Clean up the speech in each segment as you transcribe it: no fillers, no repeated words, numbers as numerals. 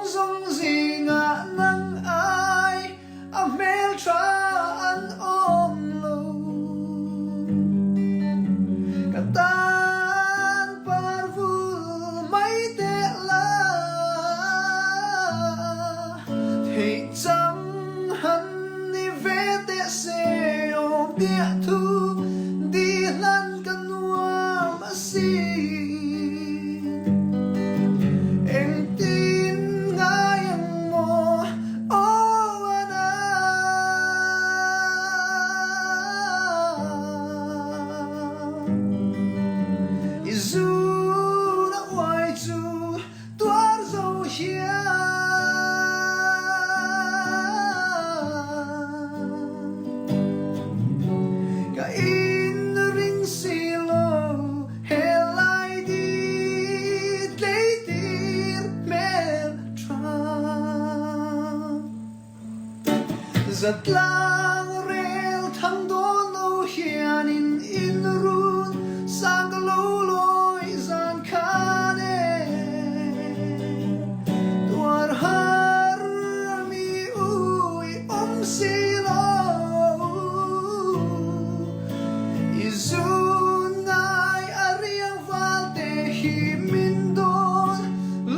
dong gì ngã nắng ai a mel tra an om lo katan parvul mai te la thì chẳng hắn ni ve te se om bia thu đi lan kan nuam asi giật lang rel thăm đón lâu hiền in run sang lâu lối gian khá nè tuar har mi ui si lo izun ngai ariang val te hi min don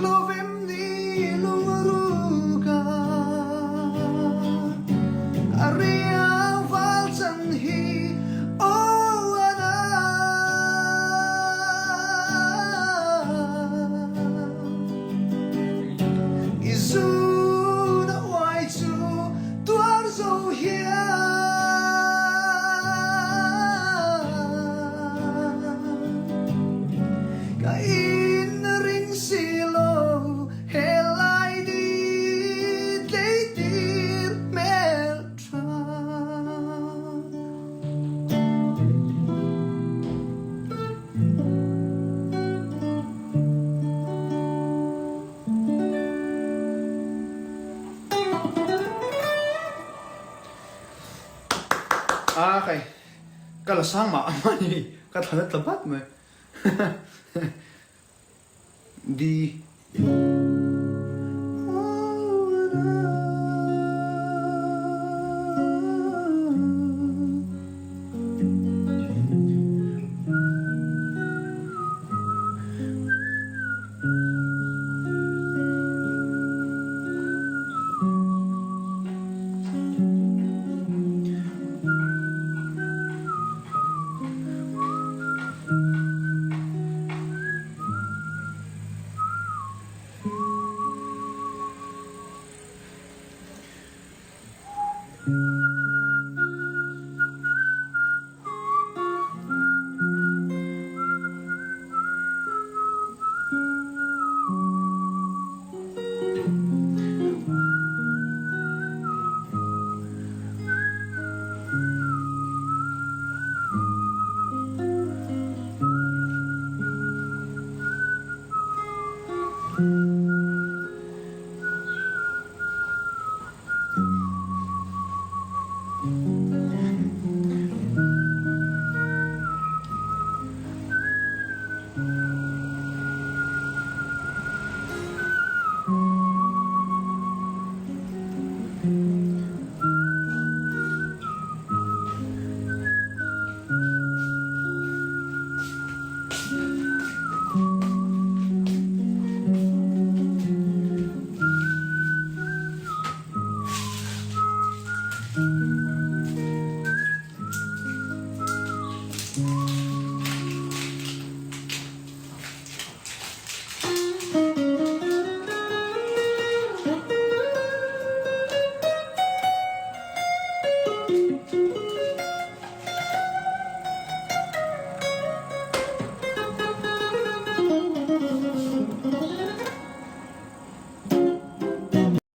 lovem ni lungaruga Ariang valsan hi oh ana Izu na wai chu tuar zo hia Ka in ring silo helai di leitir mel Okay. Kalasama amani katalat labat mo. Di